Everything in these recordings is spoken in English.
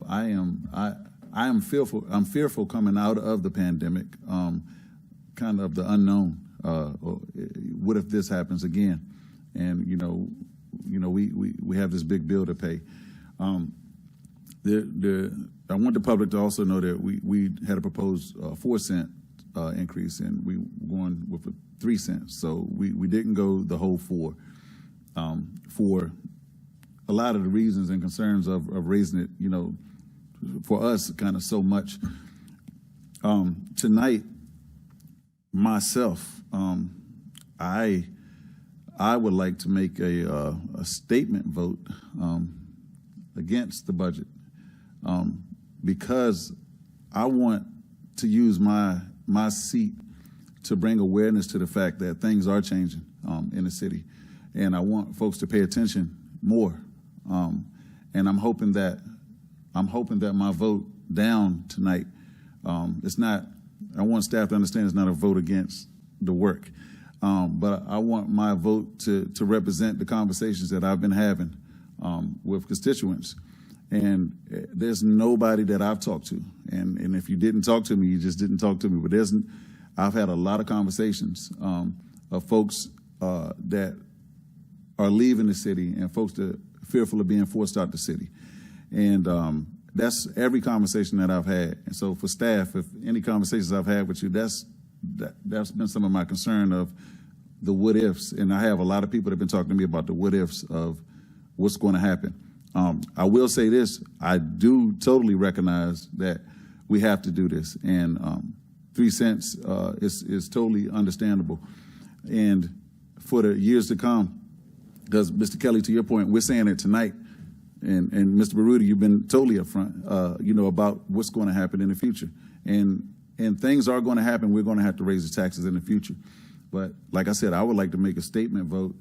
I am fearful. I'm fearful coming out of the pandemic, kind of the unknown. What if this happens again? And we have this big bill to pay. I want the public to also know that we had a proposed 4-cent increase, and we were going with a 3 cents. So we didn't go the whole 4 for a lot of the reasons and concerns of raising it, for us kind of so much. Tonight, myself, I would like to make a statement vote against the budget because I want to use my seat to bring awareness to the fact that things are changing in the city, and I want folks to pay attention more. And I'm hoping that my vote down tonight, it's not. I want staff to understand it's not a vote against the work, but I want my vote to represent the conversations that I've been having with constituents. And there's nobody that I've talked to, and if you didn't talk to me, you just didn't talk to me. But I've had a lot of conversations of folks that are leaving the city and folks that are fearful of being forced out the city. And that's every conversation that I've had. And so for staff, if any conversations I've had with you, that's been some of my concern of the what ifs. And I have a lot of people that have been talking to me about the what ifs of what's going to happen. I will say this, I do totally recognize that we have to do this. And 3 cents is totally understandable. And for the years to come, because Mr. Kelly, to your point, we're saying it tonight, and Mr. Baruti, you've been totally upfront, about what's going to happen in the future. And things are going to happen. We're going to have to raise the taxes in the future. But like I said, I would like to make a statement vote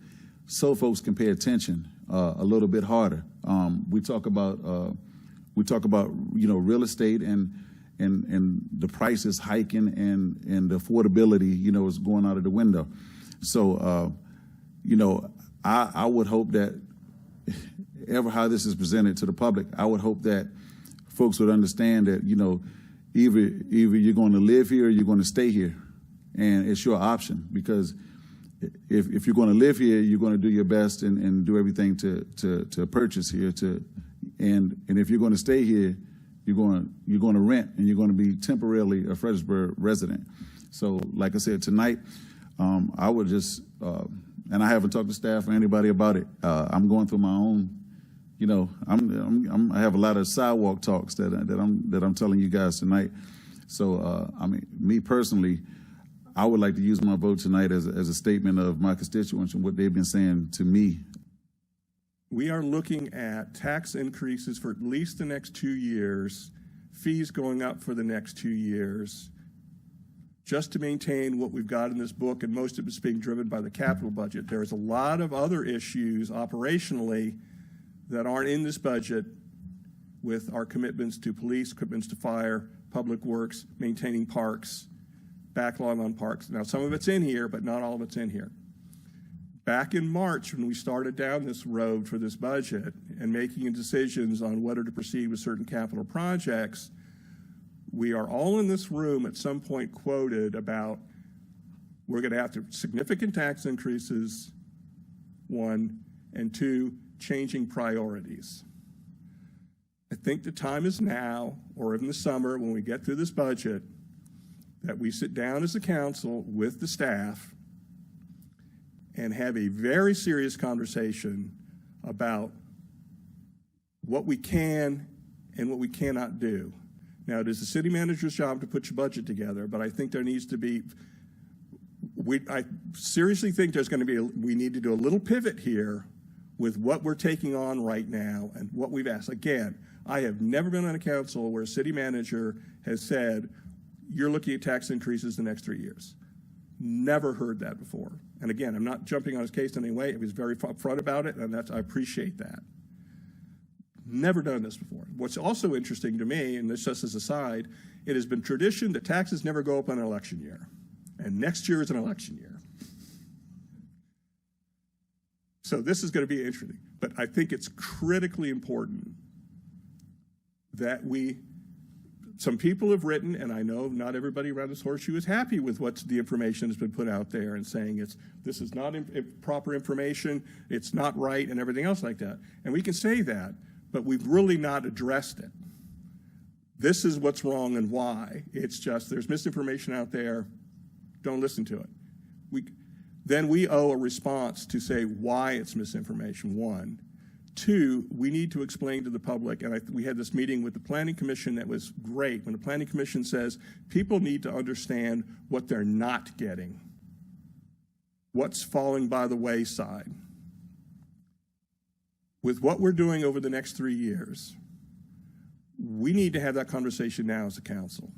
so folks can pay attention a little bit harder. We talk about real estate and the prices hiking and the affordability is going out of the window. So I would hope that ever how this is presented to the public, I would hope that folks would understand that either you're going to live here or you're going to stay here, and it's your option. Because if you're going to live here, you're going to do your best and do everything to purchase here. And if you're going to stay here, you're going to rent, and you're going to be temporarily a Fredericksburg resident. So, like I said tonight, I would just and I haven't talked to staff or anybody about it. I'm going through my own. I have a lot of sidewalk talks that I'm telling you guys tonight. So, me personally, I would like to use my vote tonight as a statement of my constituents and what they've been saying to me. We are looking at tax increases for at least the next 2 years, fees going up for the next 2 years, just to maintain what we've got in this book, and most of it's being driven by the capital budget. There's a lot of other issues operationally that aren't in this budget, with our commitments to police, commitments to fire, public works, maintaining parks, backlog on parks. Now, some of it's in here, but not all of it's in here. Back in March, when we started down this road for this budget and making decisions on whether to proceed with certain capital projects, we are all in this room at some point quoted about we're going to have to significant tax increases, 1, and 2, changing priorities. I think the time is now, or in the summer when we get through this budget, that we sit down as a council with the staff and have a very serious conversation about what we can and what we cannot do. Now, it is the city manager's job to put your budget together, but I think there needs to be, I seriously think there's going to be, we need to do a little pivot here with what we're taking on right now and what we've asked. Again, I have never been on a council where a city manager has said, you're looking at tax increases the next 3 years. Never heard that before. And again, I'm not jumping on his case in any way. He was very upfront about it, and I appreciate that. Never done this before. What's also interesting to me, and this just as a side, it has been tradition that taxes never go up on an election year. And next year is an election year. So this is going to be interesting. But I think it's critically important that some people have written, and I know not everybody around this horseshoe is happy with what's the information that's been put out there and saying this is not proper information, it's not right, and everything else like that. And we can say that, but we've really not addressed it. This is what's wrong and why. It's just there's misinformation out there. Don't listen to it. Then we owe a response to say why it's misinformation, one. Two, we need to explain to the public, and we had this meeting with the Planning Commission that was great, when the Planning Commission says people need to understand what they're not getting, what's falling by the wayside. With what we're doing over the next 3 years, we need to have that conversation now as a council.